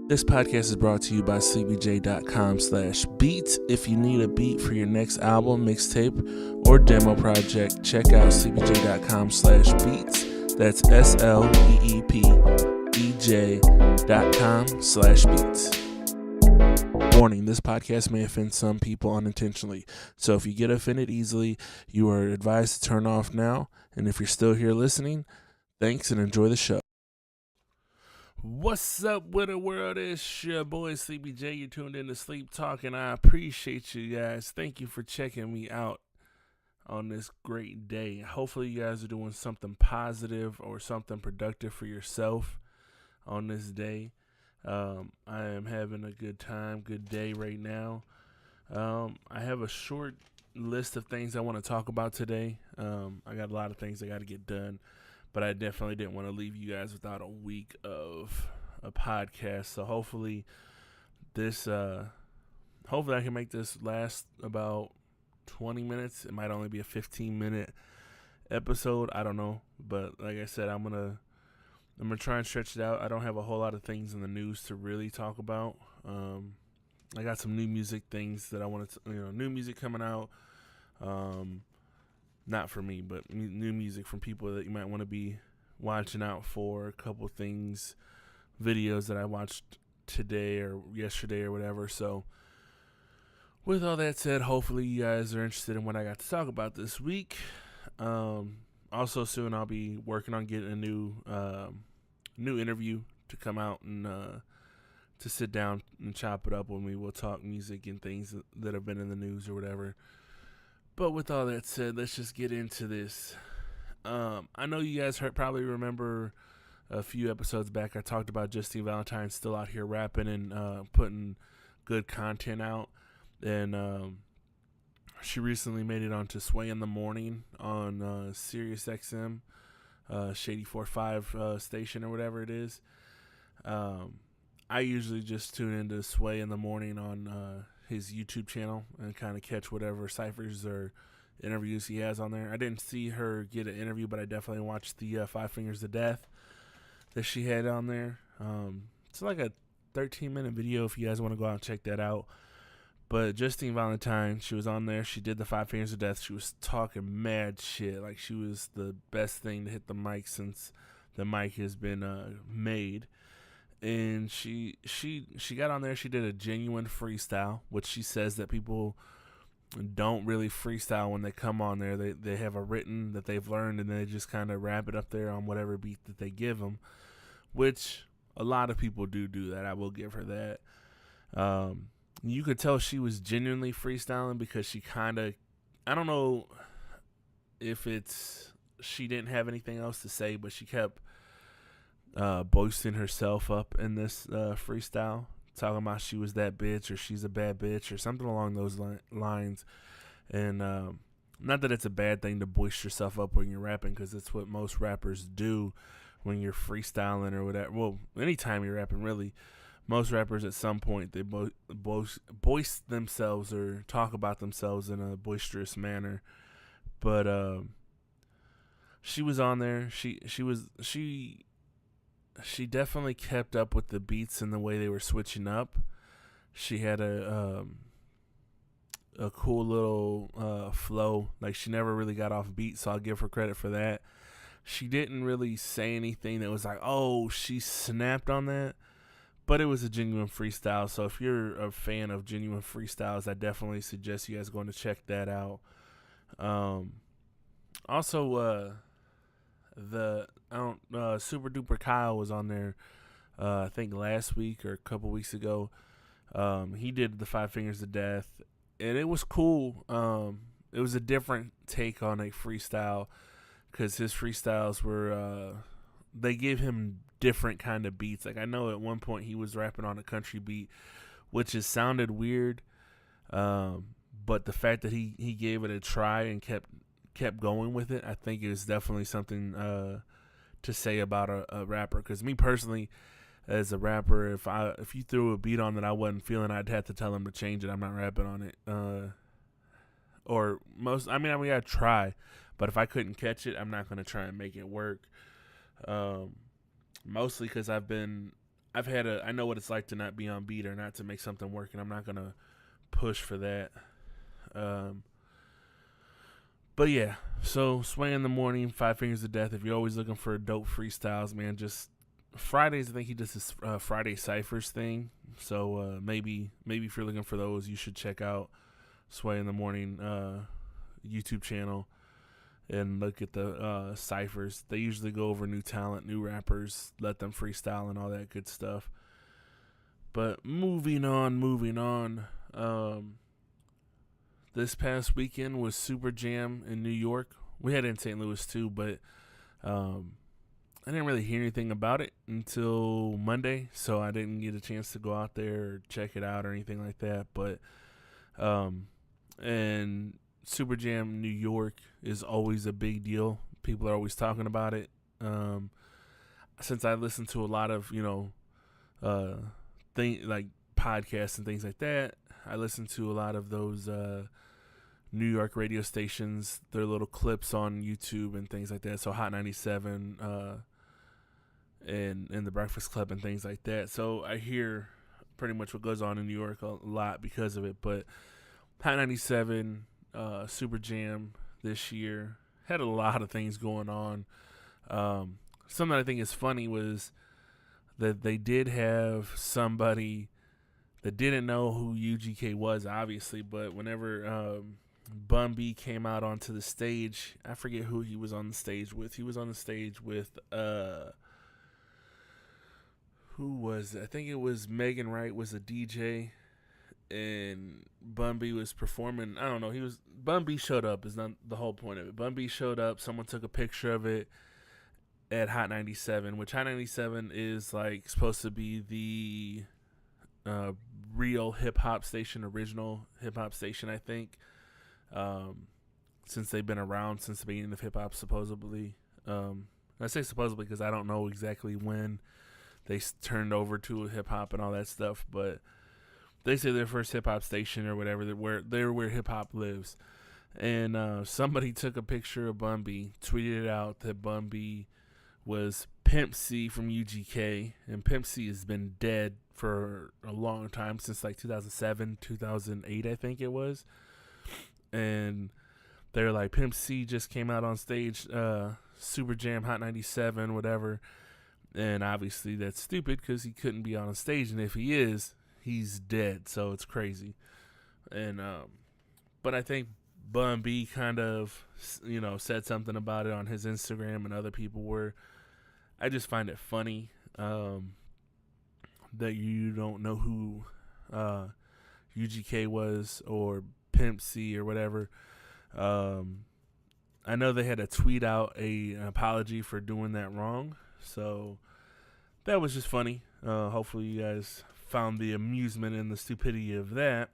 This podcast is brought to you by sleepyj.com/beats. If you need a beat for your next album, mixtape, or demo project, check out sleepyj.com/beats. That's sleepej.com/beats. Warning, this podcast may offend some people unintentionally. So if you get offended easily, you are advised to turn off now. And if you're still here listening, thanks and enjoy the show. What's up with the world? It's your boy Sleepy J. You're tuned in to Sleep Talk, and I appreciate you guys. Thank you for checking me out on this great day. Hopefully you guys are doing something positive or something productive for yourself on this day. I am having a good time, good day right now. I have a short list of things I want to talk about today. I got a lot of things I got to get done, but I definitely didn't want to leave you guys without a week of a podcast. So hopefully I can make this last about 20 minutes. It might only be a 15-minute episode. I don't know. But like I said, I'm gonna try and stretch it out. I don't have a whole lot of things in the news to really talk about. I got some new music things that I want to, new music coming out. Not for me, but new music from people that you might want to be watching out for. A couple things, videos that I watched today or yesterday or whatever. So with all that said, hopefully you guys are interested in what I got to talk about this week. Also soon I'll be working on getting a new interview to come out and to sit down and chop it up when we will talk music and things that have been in the news or whatever. But with all that said, let's just get into this. I know you guys probably remember a few episodes back I talked about Justine Valentine still out here rapping and putting good content out. And she recently made it onto Sway in the Morning on Sirius XM, Shady 4-5 station or whatever it is. I usually just tune into Sway in the Morning on his YouTube channel and kind of catch whatever ciphers or interviews he has on there. I didn't see her get an interview, but I definitely watched the 5 Fingers of Death that she had on there. It's like a 13-minute video if you guys want to go out and check that out. But Justine Valentine, she was on there. She did the 5 Fingers of Death. She was talking mad shit. Like she was the best thing to hit the mic since the mic has been made. And she got on there. She did a genuine freestyle, which she says that people don't really freestyle when they come on there. They have a written that they've learned, and they just kind of wrap it up there on whatever beat that they give them, which a lot of people do that. I will give her that. You could tell she was genuinely freestyling because she kind of, I don't know if it's she didn't have anything else to say, but she kept boasting herself up in this freestyle, talking about she was that bitch or she's a bad bitch or something along those lines. And not that it's a bad thing to boast yourself up when you're rapping, because it's what most rappers do when you're freestyling or whatever. Well, anytime you're rapping, really. Most rappers at some point, they boast themselves or talk about themselves in a boisterous manner. But she was on there. She definitely kept up with the beats and the way they were switching up. She had a cool little flow. Like, she never really got off beat, so I'll give her credit for that. She didn't really say anything that was like, oh, she snapped on that. But it was a genuine freestyle, so if you're a fan of genuine freestyles, I definitely suggest you guys going to check that out. Also, Superduper Kyle was on there, I think last week or a couple weeks ago. He did the 5 Fingers of Death, and it was cool. It was a different take on a freestyle, because his freestyles were, they give him different kind of beats. Like, I know at one point he was rapping on a country beat, which has sounded weird, but the fact that he gave it a try and kept going with it, I think is definitely something to say about a rapper. Because me personally, as a rapper, if you threw a beat on that I wasn't feeling, I'd have to tell him to change it. I'm not rapping on it. I gotta try, but if I couldn't catch it, I'm not gonna try and make it work. Mostly because I've been I know what it's like to not be on beat or not to make something work, and I'm not gonna push for that. Um, but yeah, so Sway in the Morning, Five Fingers of Death. If you're always looking for dope freestyles, man, just Fridays. I think he does his Friday ciphers thing. So maybe if you're looking for those, you should check out Sway in the Morning YouTube channel and look at the ciphers. They usually go over new talent, new rappers, let them freestyle and all that good stuff. But moving on. This past weekend was Super Jam in New York. We had it in St. Louis too, but I didn't really hear anything about it until Monday, so I didn't get a chance to go out there or check it out or anything like that. But and Super Jam New York is always a big deal. People are always talking about it. Since I listen to a lot of like podcasts and things like that, I listen to a lot of those New York radio stations. Their little clips on YouTube and things like that. So Hot 97 and The Breakfast Club and things like that. So I hear pretty much what goes on in New York a lot because of it. But Hot 97, Super Jam this year had a lot of things going on. Something that I think is funny was that they did have somebody that didn't know who UGK was, obviously, but whenever Bun B came out onto the stage, I forget who he was on the stage with. He was on the stage with who was it? I think it was Megan Wright was a DJ, and Bun B was performing. I don't know. Bun B showed up. Is not the whole point of it. Bun B showed up. Someone took a picture of it at Hot 97, which Hot 97 is like supposed to be the real hip hop station, original hip hop station, I think. Since they've been around since the beginning of hip hop, supposedly. I say supposedly because I don't know exactly when they turned over to hip hop and all that stuff, but they say their first hip hop station or whatever, they're where hip hop lives. And somebody took a picture of Bun B, tweeted it out that Bun B was Pimp C from UGK, and Pimp C has been dead for a long time, since like 2007, 2008, I think it was. And they're like, Pimp C just came out on stage, Super Jam, Hot 97, whatever. And obviously that's stupid because he couldn't be on a stage, and if he is, he's dead. So it's crazy. And but I think Bun B kind of said something about it on his Instagram, and other people were. I just find it funny that you don't know who UGK was or Pimp C or whatever. I know they had to tweet out an apology for doing that wrong, so that was just funny. Hopefully you guys found the amusement and the stupidity of that.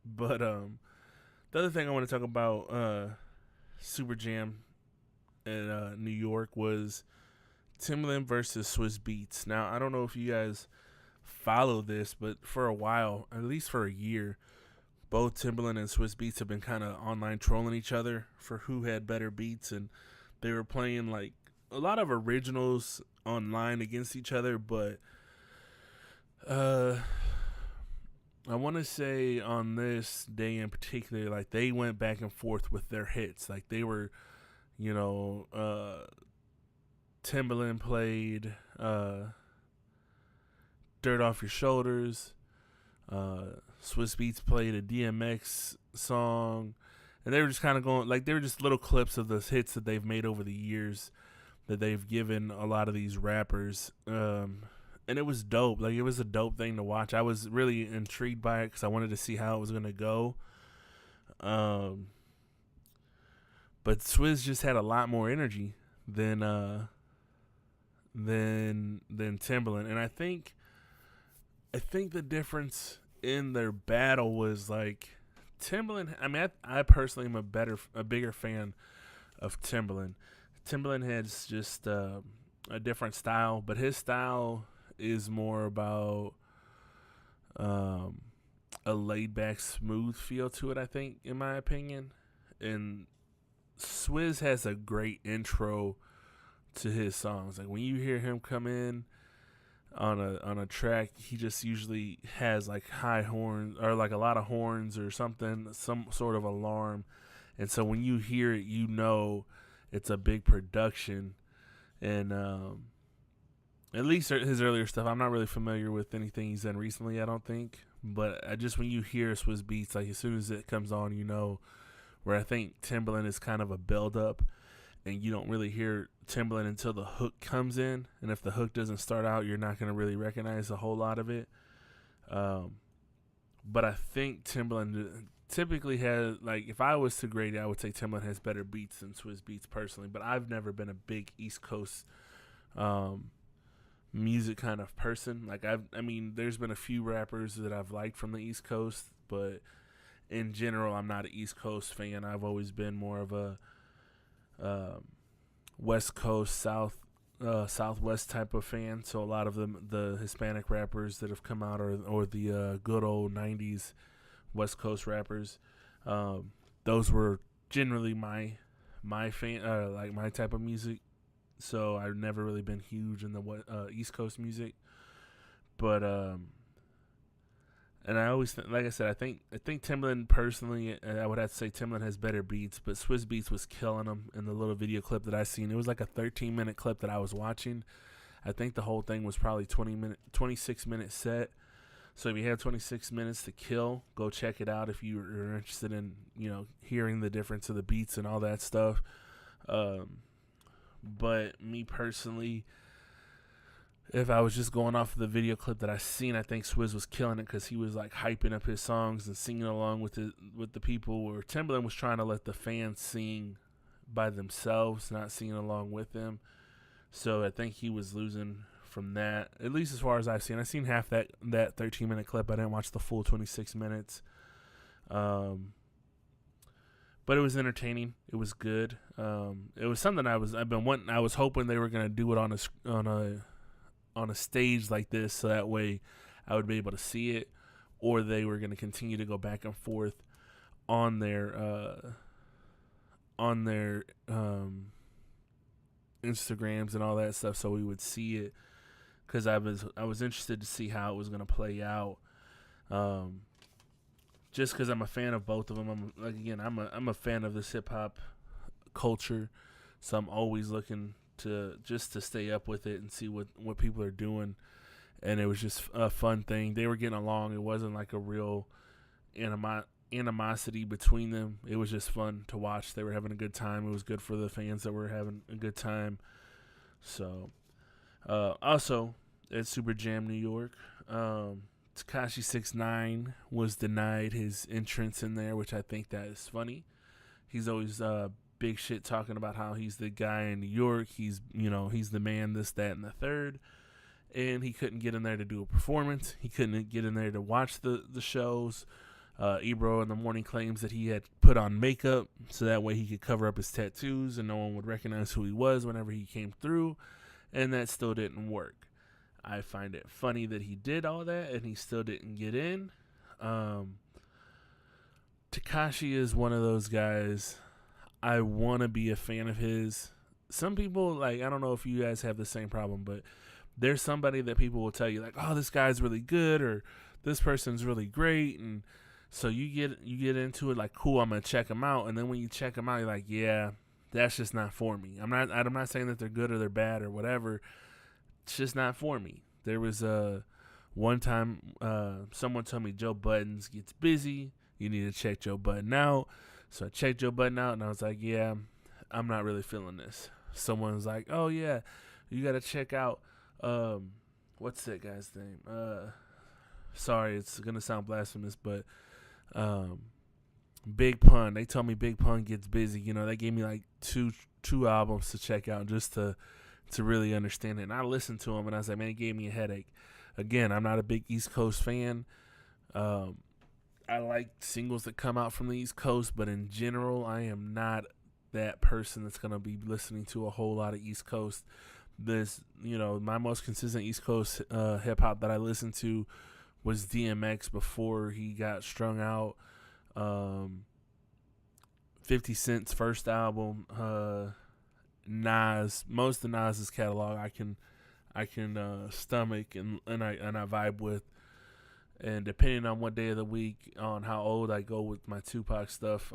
But the other thing I want to talk about Super Jam in New York was Timberland versus Swizz Beats. Now, I don't know if you guys follow this, but for a while, at least for a year, both Timberland and Swizz Beats have been kind of online trolling each other for who had better beats, and they were playing like a lot of originals online against each other. But I want to say on this day in particular, like they went back and forth with their hits. Like they were, Timberland played Dirt Off Your Shoulders. Swizz Beats played a DMX song. And they were just kind of going, like, they were just little clips of the hits that they've made over the years that they've given a lot of these rappers. And it was dope. Like, it was a dope thing to watch. I was really intrigued by it because I wanted to see how it was going to go. But Swizz just had a lot more energy than Timberland. And I think the difference in their battle was like Timberland. I mean, I personally am a bigger fan of Timberland. Timberland has just a different style, but his style is more about a laid back, smooth feel to it, I think, in my opinion. And Swizz has a great intro to his songs. Like when you hear him come in, on a track, he just usually has like high horns or like a lot of horns or something, some sort of alarm. And so when you hear it, you know it's a big production. And at least his earlier stuff, I'm not really familiar with anything he's done recently, I don't think. But just when you hear Swizz Beats, like as soon as it comes on, you know, where I think Timberland is kind of a build up, and you don't really hear Timberland until the hook comes in. And if the hook doesn't start out, you're not going to really recognize a whole lot of it. But I think Timberland typically has, like, if I was to grade it, I would say Timberland has better beats than Swizz Beats personally. But I've never been a big East Coast music kind of person. Like, I mean, there's been a few rappers that I've liked from the East Coast, but in general, I'm not an East Coast fan. I've always been more of a West Coast, Southwest type of fan. So a lot of the Hispanic rappers that have come out, or the good old '90s West Coast rappers, those were generally my fan, like my type of music. So I've never really been huge in the East Coast music, but and I always like I said, I think Timberland personally, I would have to say Timberland has better beats, but Swizz Beats was killing them in the little video clip that I seen. It was like a 13-minute clip that I was watching. I think the whole thing was probably 26-minute set. So if you have 26 minutes to kill, go check it out if you're interested in, you know, hearing the difference of the beats and all that stuff. But me personally, if I was just going off of the video clip that I seen, I think Swizz was killing it because he was like hyping up his songs and singing along with the people. Where Timberland was trying to let the fans sing by themselves, not singing along with them. So I think he was losing from that, at least as far as I've seen. I seen half that 13-minute clip. I didn't watch the full 26 minutes. But it was entertaining. It was good. It was something I was hoping they were gonna do it on a stage like this, so that way I would be able to see it, or they were going to continue to go back and forth on their Instagrams and all that stuff, so we would see it, because I was interested to see how it was going to play out. Just because I'm a fan of both of them. I'm a fan of this hip hop culture, so I'm always looking to stay up with it and see what people are doing. And it was just a fun thing. They were getting along. It wasn't like a real animosity between them. It was just fun to watch. They were having a good time. It was good for the fans that were having a good time. So also at Super Jam New York, Tikashe 6ix9ine was denied his entrance in there, which I think that is funny. He's always big shit talking about how he's the guy in New York. He's the man, this, that, and the third. And he couldn't get in there to do a performance. He couldn't get in there to watch the shows. Ebro in the morning claims that he had put on makeup so that way he could cover up his tattoos and no one would recognize who he was whenever he came through. And that still didn't work. I find it funny that he did all that and he still didn't get in. Tikashe is one of those guys. I want to be a fan of his. Some people, like, I don't know if you guys have the same problem, but there's somebody that people will tell you, like, oh, this guy's really good, or this person's really great, and so you get into it, like, cool, I'm gonna check them out, and then when you check them out, you're like, yeah, that's just not for me. I'm not saying that they're good or they're bad or whatever. It's just not for me. There was one time someone told me Joe Buttons gets busy. You need to check Joe Budden out. So I checked Joe Budden out, and I was like, yeah, I'm not really feeling this. Someone was like, oh, yeah, you got to check out, what's that guy's name? Sorry, it's going to sound blasphemous, but Big Pun. They told me Big Pun gets busy. You know, they gave me like two albums to check out just to really understand it. And I listened to them, and I was like, man, it gave me a headache. Again, I'm not a big East Coast fan. I like singles that come out from the East Coast, but in general, I am not that person that's going to be listening to a whole lot of East Coast. My most consistent East Coast hip-hop that I listened to was DMX before he got strung out. 50 Cent's first album, Nas, most of Nas's catalog, I can stomach and I vibe with. And depending on what day of the week, on how old I go with my Tupac stuff,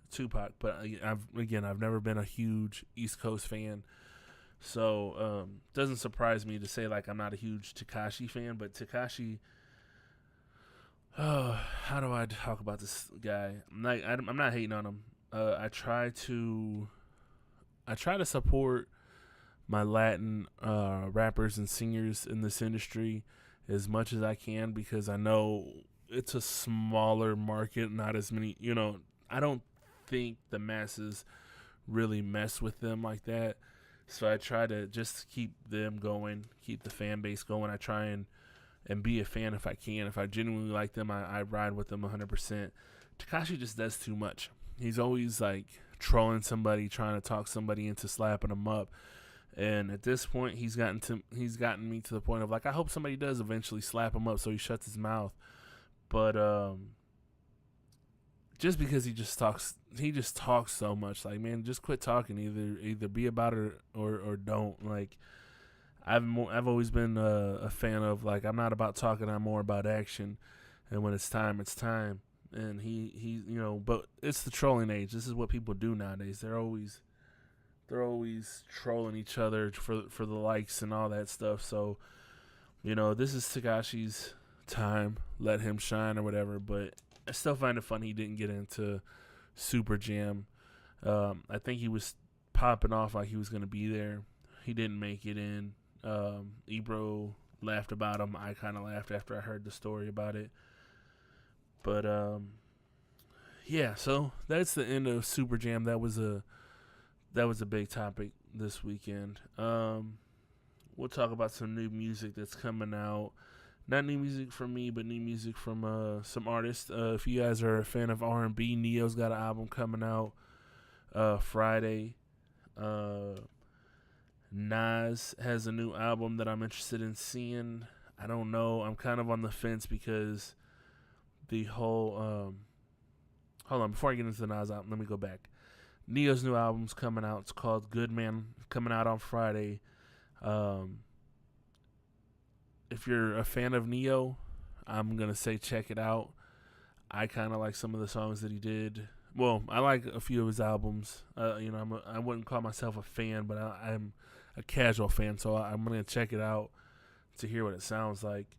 Tupac. But I've never been a huge East Coast fan, so doesn't surprise me to say like I'm not a huge Tikashe fan. But Tikashe, how do I talk about this guy? I'm not hating on him. I try to support my Latin rappers and singers in this industry as much as I can, because I know it's a smaller market, not as many, I don't think the masses really mess with them like that. So I try to just keep them going, keep the fan base going. I try and be a fan if I can. If I genuinely like them, I ride with them 100%. Tikashe just does too much. He's always like trolling somebody, trying to talk somebody into slapping him up. And at this point, he's gotten me to the point of like, I hope somebody does eventually slap him up so he shuts his mouth. But just because he just talks so much. Like, man, just quit talking. Either be about it or don't. Like, I've always been a fan of like, I'm not about talking, I'm more about action. And when it's time, it's time. And he but it's the trolling age. This is what people do nowadays. They're always trolling each other for the likes and all that stuff. So, this is Tikashe's time. Let him shine or whatever. But I still find it funny he didn't get into Super Jam. I think he was popping off like he was going to be there. He didn't make it in. Ebro laughed about him. I kind of laughed after I heard the story about it. But, yeah, so that's the end of Super Jam. That was a big topic this weekend. We'll talk about some new music that's coming out. Not new music from me, but new music from some artists. If you guys are a fan of R&B, Neyo's got an album coming out Friday. Nas has a new album that I'm interested in seeing. I don't know. I'm kind of on the fence because the whole... hold on, before I get into the Nas album, let me go back. Neyo's new album's coming out. It's called Good Man, coming out on Friday. If you're a fan of Neyo, I'm going to say check it out. I kind of like some of the songs that he did. Well, I like a few of his albums. I wouldn't call myself a fan, but I'm a casual fan, so I'm going to check it out to hear what it sounds like.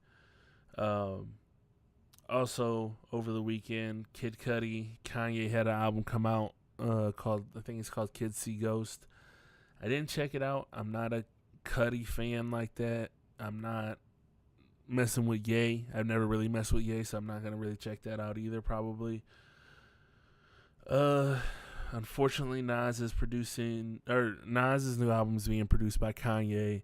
Also, over the weekend, Kid Cudi, Kanye had an album come out called Kids See Ghost. I didn't check it out. I'm not a Cudi fan like that. I'm not messing with Ye. I've never really messed with Ye, so I'm not gonna really check that out either. Probably. Unfortunately, Nas's new album is being produced by Kanye.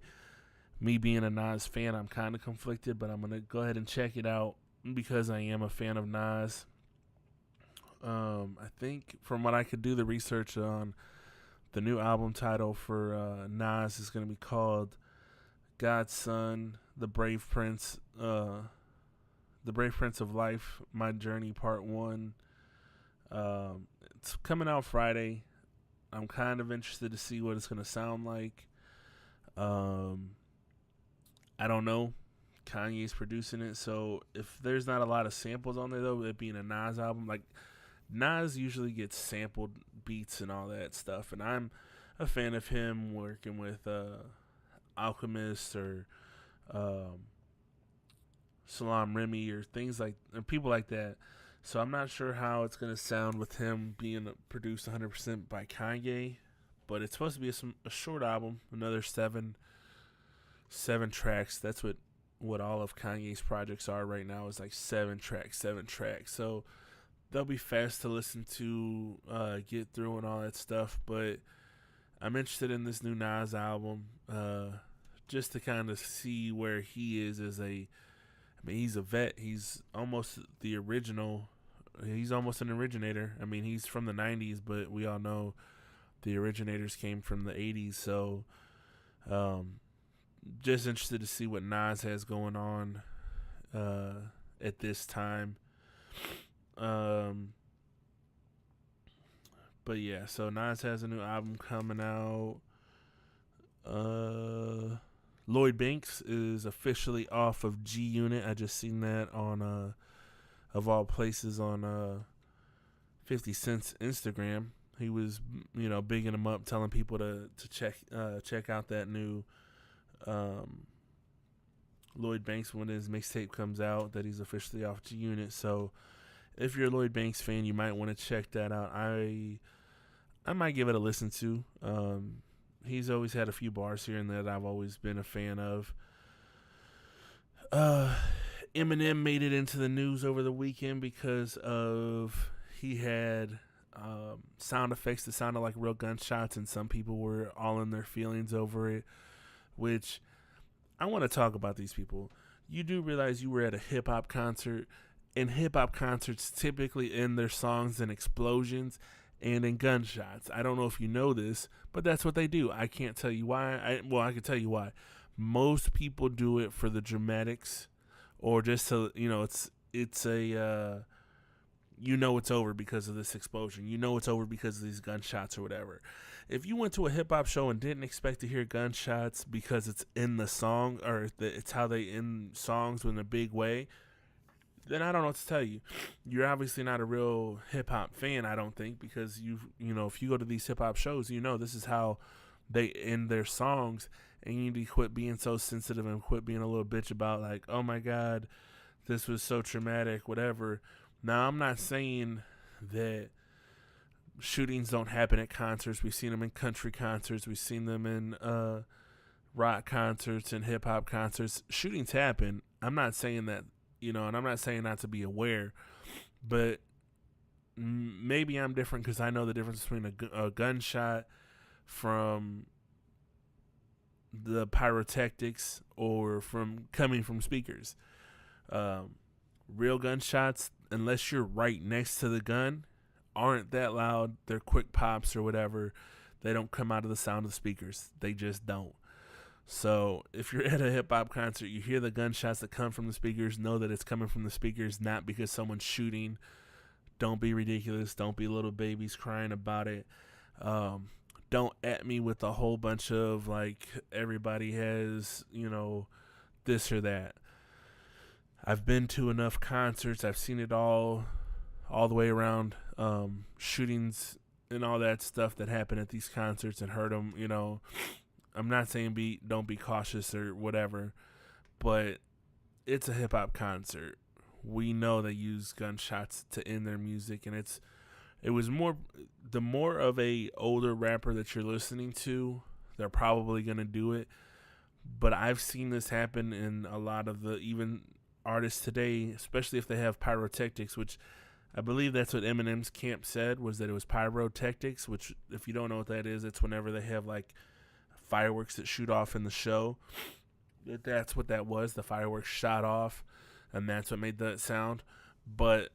Me being a Nas fan, I'm kind of conflicted, but I'm gonna go ahead and check it out because I am a fan of Nas. I think from what I could do the research on, the new album title for Nas is going to be called God's Son, The Brave Prince of Life, My Journey Part 1. It's coming out Friday. I'm kind of interested to see what it's going to sound like. I don't know. Kanye's producing it, so if there's not a lot of samples on there, though, it being a Nas album, like, Nas usually gets sampled beats and all that stuff, and I'm a fan of him working with Alchemist or Salam Remy or people like that. So I'm not sure how it's going to sound with him being produced 100% by Kanye, but it's supposed to be a short album, another seven tracks. That's what all of Kanye's projects are right now, is like seven tracks. So they'll be fast to listen to, get through and all that stuff. But I'm interested in this new Nas album, just to kind of see where he is he's a vet. He's almost the original. He's almost an originator. I mean, he's from the 90s, but we all know the originators came from the 80s. So, just interested to see what Nas has going on at this time. But yeah, so Nas has a new album coming out. Lloyd Banks is officially off of G Unit. I just seen that on of all places on 50 Cent's Instagram. He was, bigging him up, telling people to check out that new Lloyd Banks when his mixtape comes out, that he's officially off G Unit. So if you're a Lloyd Banks fan, you might want to check that out. I might give it a listen to. He's always had a few bars here and there that I've always been a fan of. Eminem made it into the news over the weekend because of he had sound effects that sounded like real gunshots, and some people were all in their feelings over it, which I want to talk about these people. You do realize you were at a hip-hop concert, and hip-hop concerts typically end their songs in explosions and in gunshots. I don't know if you know this, but that's what they do. I can't tell you why. I can tell you why. Most people do it for the dramatics, or just so, it's a... it's over because of this explosion. It's over because of these gunshots or whatever. If you went to a hip-hop show and didn't expect to hear gunshots because it's in the song, or it's how they end songs in a big way, then I don't know what to tell you. You're obviously not a real hip-hop fan, I don't think, because if you go to these hip-hop shows, this is how they end their songs, and you need to quit being so sensitive and quit being a little bitch about, like, oh my God, this was so traumatic, whatever. Now, I'm not saying that shootings don't happen at concerts. We've seen them in country concerts. We've seen them in rock concerts and hip-hop concerts. Shootings happen. I'm not saying that, and I'm not saying not to be aware, but maybe I'm different because I know the difference between a gunshot from the pyrotechnics or from coming from speakers. Real gunshots, unless you're right next to the gun, aren't that loud. They're quick pops or whatever. They don't come out of the sound of the speakers. They just don't. So if you're at a hip-hop concert, you hear the gunshots that come from the speakers, know that it's coming from the speakers, not because someone's shooting. Don't be ridiculous. Don't be little babies crying about it. Don't at me with a whole bunch of, like, everybody has, this or that. I've been to enough concerts. I've seen it all the way around. Shootings and all that stuff that happen at these concerts and hurt them. I'm not saying don't be cautious or whatever, but it's a hip hop concert. We know they use gunshots to end their music, and it was the more of a older rapper that you're listening to, they're probably gonna do it. But I've seen this happen in a lot of the even artists today, especially if they have pyrotechnics, which I believe that's what Eminem's camp said, was that it was pyrotechnics, which, if you don't know what that is, it's whenever they have, like, fireworks that shoot off in the show. That's what that was. The fireworks shot off, and that's what made that sound. But,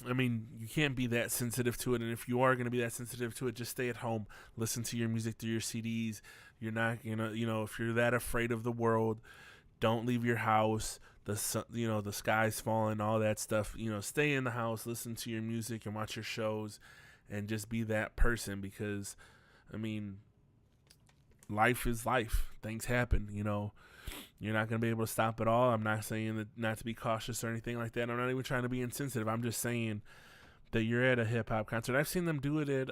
I mean, you can't be that sensitive to it, and if you are going to be that sensitive to it, just stay at home. Listen to your music through your CDs. You're not going to, if you're that afraid of the world, don't leave your house. The sky's falling, all that stuff. Stay in the house, listen to your music, and watch your shows, and just be that person. Because, I mean, life is life. Things happen. You're not going to be able to stop it all. I'm not saying that not to be cautious or anything like that. I'm not even trying to be insensitive. I'm just saying that you're at a hip hop concert. I've seen them do it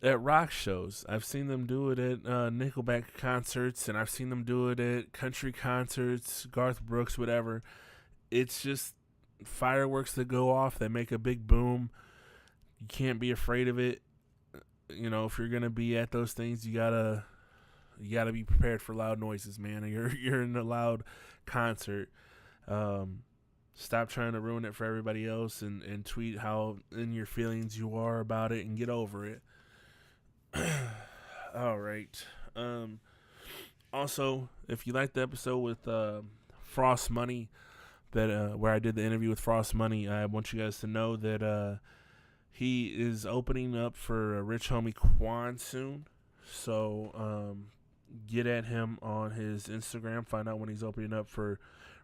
at rock shows. I've seen them do it at Nickelback concerts, and I've seen them do it at country concerts, Garth Brooks, whatever. It's just fireworks that go off. They make a big boom. You can't be afraid of it. If you're gonna be at those things, you gotta be prepared for loud noises, man. You're in a loud concert. Stop trying to ruin it for everybody else, and tweet how in your feelings you are about it, and get over it. All right. Also, if you liked the episode with Frost Money, that where I did the interview with Frost Money, I want you guys to know that he is opening up for Rich Homie Quan soon. So get at him on his Instagram. Find out when he's opening up for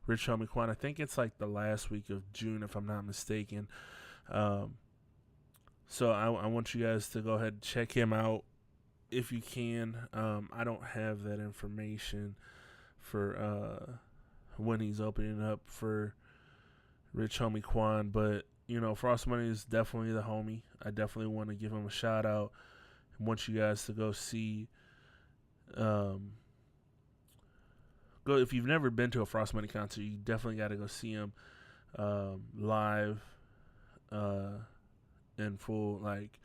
Rich Homie Quan. I think it's like the last week of June, if I'm not mistaken. So I want you guys to go ahead and check him out. if you can. I don't have that information for when he's opening up for Rich Homie Quan, but Frost Money is definitely the homie. I definitely want to give him a shout out. I want you guys to go see. Go if you've never been to a Frost Money concert, you definitely got to go see him live, in full. Like,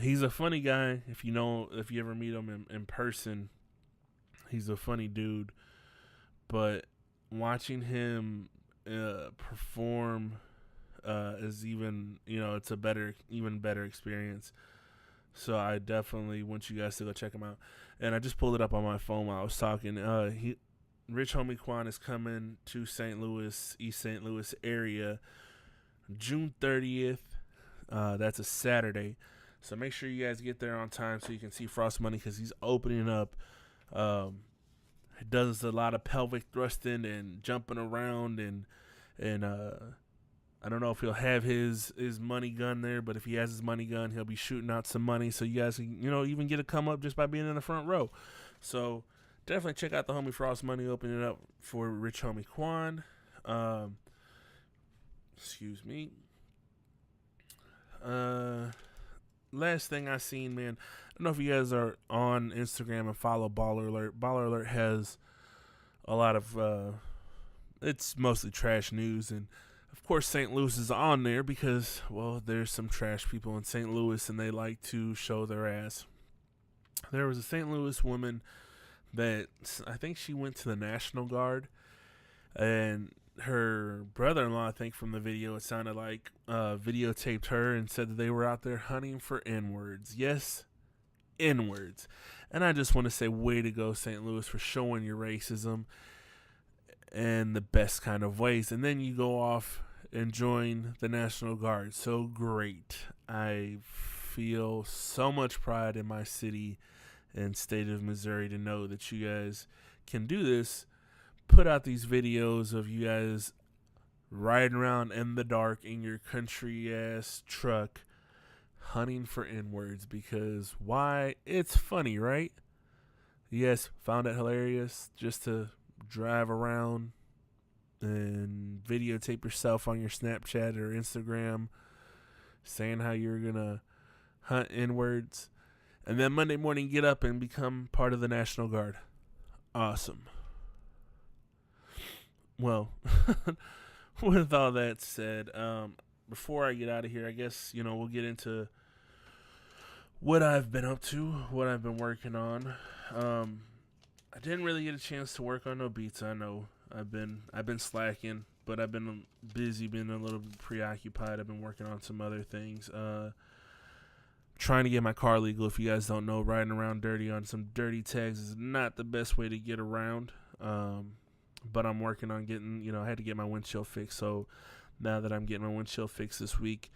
he's a funny guy. If you ever meet him in person, he's a funny dude. But watching him perform is even it's a even better experience. So I definitely want you guys to go check him out. And I just pulled it up on my phone while I was talking. Rich Homie Quan is coming to St. Louis, East St. Louis area, June 30th. That's a Saturday. So make sure you guys get there on time so you can see Frost Money, because he's opening up. He does a lot of pelvic thrusting and jumping around, and I don't know if he'll have his money gun there, but if he has his money gun, he'll be shooting out some money, so you guys can even get a come up just by being in the front row. So definitely check out the homie Frost Money opening up for Rich Homie Quan. Excuse me. Last thing I seen, man, I don't know if you guys are on Instagram and follow Baller Alert. Baller Alert has a lot of it's mostly trash news, and of course St. Louis is on there because, well, there's some trash people in St. Louis and they like to show their ass. There was a St. Louis woman that I think she went to the National Guard, and her brother-in-law, I think from the video, it sounded like videotaped her and said that they were out there hunting for N-words. Yes, N-words. And I just want to say, way to go, St. Louis, for showing your racism in the best kind of ways. And then you go off and join the National Guard. So great. I feel so much pride in my city and state of Missouri to know that you guys can do this. Put out these videos of you guys riding around in the dark in your country ass truck hunting for N-words, because why? It's funny, right? Yes, found it hilarious just to drive around and videotape yourself on your Snapchat or Instagram saying how you're gonna hunt N-words, and then Monday morning get up and become part of the National Guard. Awesome. Well, with all that said, before I get out of here, I guess, we'll get into what I've been up to, what I've been working on. I didn't really get a chance to work on no beats. I know I've been slacking, but I've been busy, been a little bit preoccupied. I've been working on some other things. Trying to get my car legal. If you guys don't know, riding around dirty on some dirty tags is not the best way to get around. But I'm working on getting, I had to get my windshield fixed. So now that I'm getting my windshield fixed this week,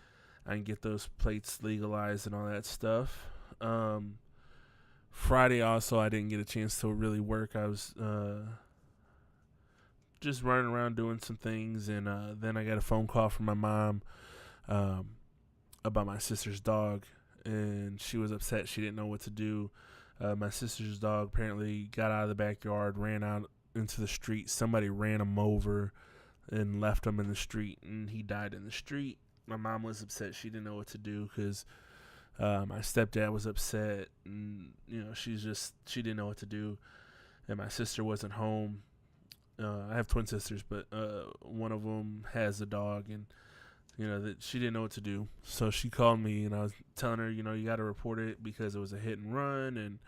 I can get those plates legalized and all that stuff. Friday also, I didn't get a chance to really work. I was just running around doing some things. And then I got a phone call from my mom about my sister's dog. And she was upset. She didn't know what to do. My sister's dog apparently got out of the backyard, ran out into the street. Somebody ran him over and left him in the street, and he died in the street. My mom was upset. She didn't know what to do because my stepdad was upset, and she didn't know what to do. And my sister wasn't home. I have twin sisters, but one of them has a dog, and that she didn't know what to do. So she called me, and I was telling her, you got to report it because it was a hit and run, and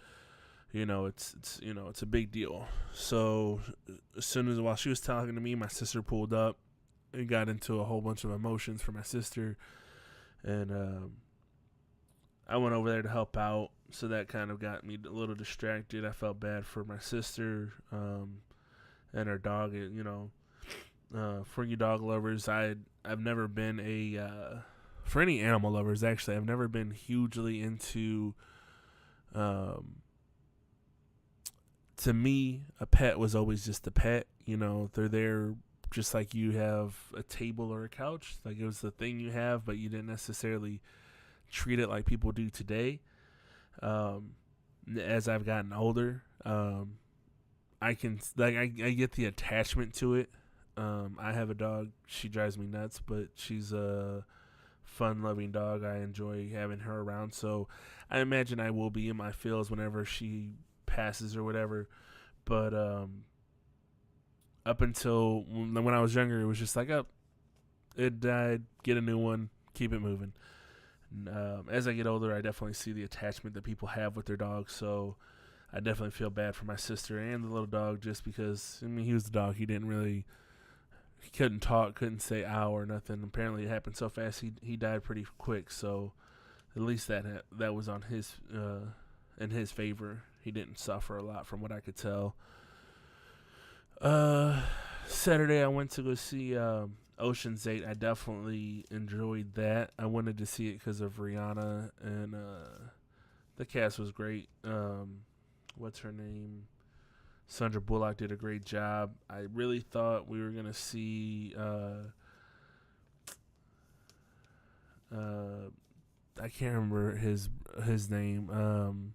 it's a big deal. So while she was talking to me, my sister pulled up and got into a whole bunch of emotions for my sister. And I went over there to help out. So that kind of got me a little distracted. I felt bad for my sister and her dog. For you dog lovers, I've never been for any animal lovers, actually, I've never been hugely into to me, a pet was always just a pet. They're there just like you have a table or a couch. Like, it was the thing you have, but you didn't necessarily treat it like people do today. As I've gotten older, I can I get the attachment to it. I have a dog. She drives me nuts, but she's a fun-loving dog. I enjoy having her around. So I imagine I will be in my feels whenever she passes or whatever. But up until when I was younger, it was just like, oh, it died. Get a new one. Keep it moving. As I get older, I definitely see the attachment that people have with their dogs. So I definitely feel bad for my sister and the little dog, just because, I mean, he was the dog. He couldn't talk, couldn't say ow or nothing. Apparently it happened so fast he died pretty quick. So at least that was on his in his favor. He didn't suffer a lot from what I could tell. Saturday I went to go see Ocean's 8. I definitely enjoyed that. I wanted to see it because of Rihanna, and the cast was great. What's her name? Sandra Bullock did a great job. I really thought we were gonna see I can't remember his name.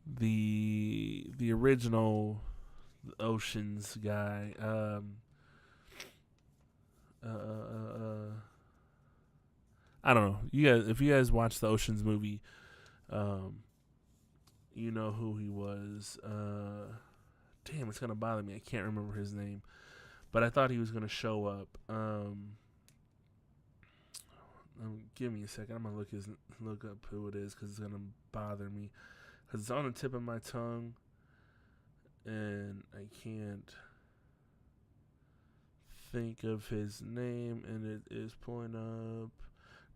The original Ocean's guy. I don't know. If you guys watch the Ocean's movie, you know who he was. Damn, it's gonna bother me. I can't remember his name, but I thought he was gonna show up. Give me a second. I'm gonna look up who it is, because it's gonna bother me, because it's on the tip of my tongue, and I can't think of his name, and it is pulling up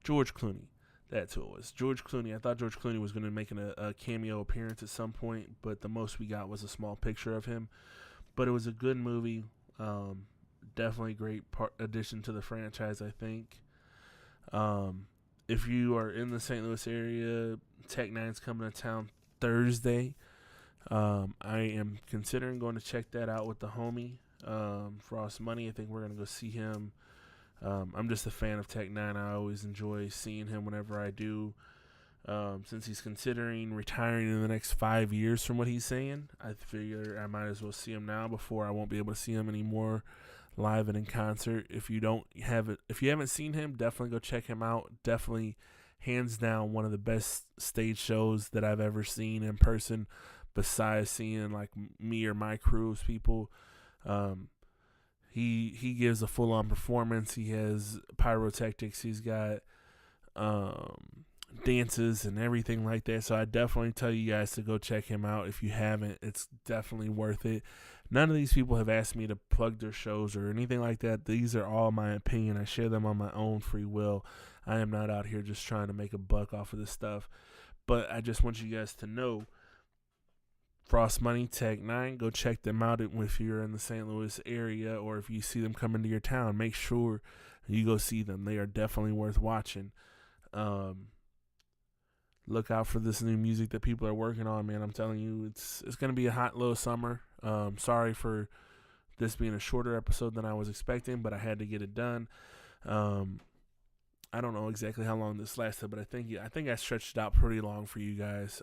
George Clooney. That's who it was. George Clooney. I thought George Clooney was going to make a cameo appearance at some point, but the most we got was a small picture of him. But it was a good movie. Definitely great addition to the franchise, I think. If you are in the St. Louis area, Tech Nine's coming to town Thursday. I am considering going to check that out with the homie, Frost Money. I think we're going to go see him. I'm just a fan of Tech Nine. I always enjoy seeing him whenever I do. Since he's considering retiring in the next 5 years from what he's saying, I figure I might as well see him now before I won't be able to see him anymore live and in concert. If you haven't seen him, definitely go check him out. Definitely, hands down, one of the best stage shows that I've ever seen in person, besides seeing like me or my crew's people. He gives a full-on performance. He has pyrotechnics. He's got dances and everything like that. So I definitely tell you guys to go check him out if you haven't. It's definitely worth it. None of these people have asked me to plug their shows or anything like that. These are all my opinion. I share them on my own free will. I am not out here just trying to make a buck off of this stuff. But I just want you guys to know, Frost Money, Tech 9, go check them out if you're in the St. Louis area, or if you see them come into your town, make sure you go see them. They are definitely worth watching. Look out for this new music that people are working on, man. I'm telling you, it's going to be a hot little summer. Sorry for this being a shorter episode than I was expecting, but I had to get it done. I don't know exactly how long this lasted, but I think I stretched it out pretty long for you guys.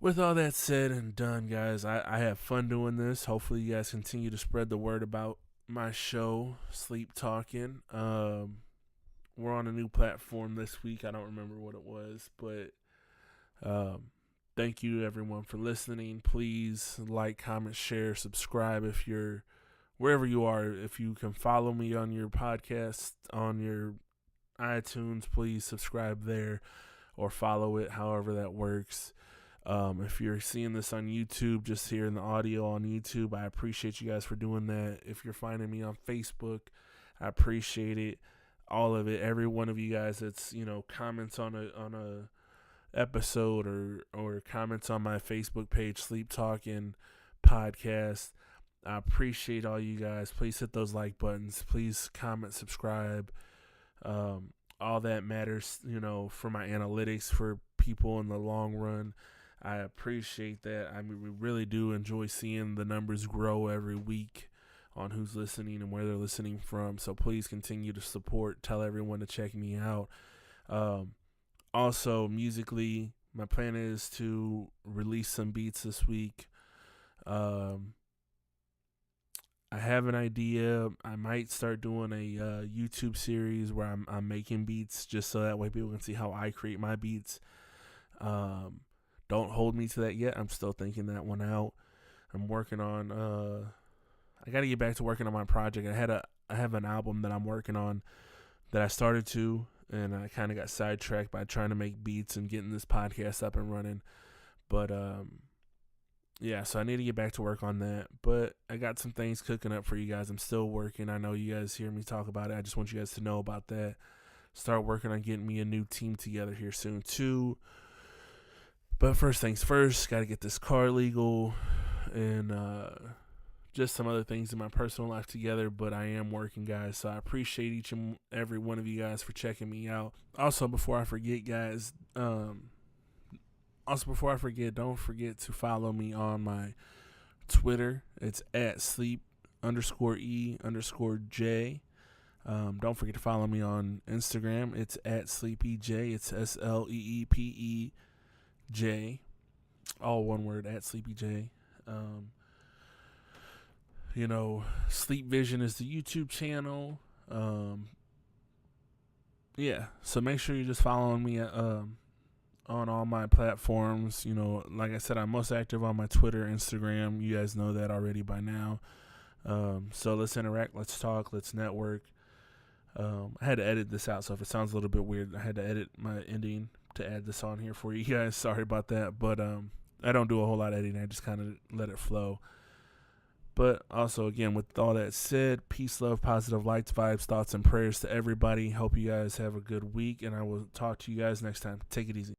With all that said and done, guys, I have fun doing this. Hopefully you guys continue to spread the word about my show, Sleep Talkin'. We're on a new platform this week. I don't remember what it was, but thank you everyone for listening. Please like, comment, share, subscribe if you're wherever you are. If you can follow me on your podcast, on your iTunes, please subscribe there or follow it, however that works. If you're seeing this on YouTube, just hearing the audio on YouTube, I appreciate you guys for doing that. If you're finding me on Facebook, I appreciate it. All of it, every one of you guys that's, comments on a episode or comments on my Facebook page, Sleep Talkin' Podcast. I appreciate all you guys. Please hit those like buttons. Please comment, subscribe. All that matters, for my analytics, for people in the long run. I appreciate that. I mean, we really do enjoy seeing the numbers grow every week on who's listening and where they're listening from. So please continue to support. Tell everyone to check me out. Also, musically, my plan is to release some beats this week. I have an idea. I might start doing a YouTube series where I'm making beats, just so that way people can see how I create my beats. Don't hold me to that yet. I'm still thinking that one out. I'm working on. I got to get back to working on my project. I have an album that I'm working on that I started to, and I kind of got sidetracked by trying to make beats and getting this podcast up and running. But yeah, so I need to get back to work on that. But I got some things cooking up for you guys. I'm still working. I know you guys hear me talk about it. I just want you guys to know about that. Start working on getting me a new team together here soon too. But first things first, got to get this car legal and just some other things in my personal life together. But I am working, guys, so I appreciate each and every one of you guys for checking me out. Also, before I forget, guys, don't forget to follow me on my Twitter. It's at sleep_e_j. Don't forget to follow me on Instagram. It's at sleepyj. It's SLEEPEJ. All one word, at sleepyj. Sleep Vision is the YouTube channel. Yeah, so make sure you're just following me on all my platforms. Like I said, I'm most active on my Twitter, Instagram. You guys know that already by now. So let's interact, let's talk, let's network. I had to edit this out, so if it sounds a little bit weird, I had to edit my ending to add this on here for you guys. Sorry about that, but I don't do a whole lot of editing. I just kind of let it flow. But also, again, with all that said, peace, love, positive lights, vibes, thoughts, and prayers to everybody. Hope you guys have a good week, and I will talk to you guys next time. Take it easy.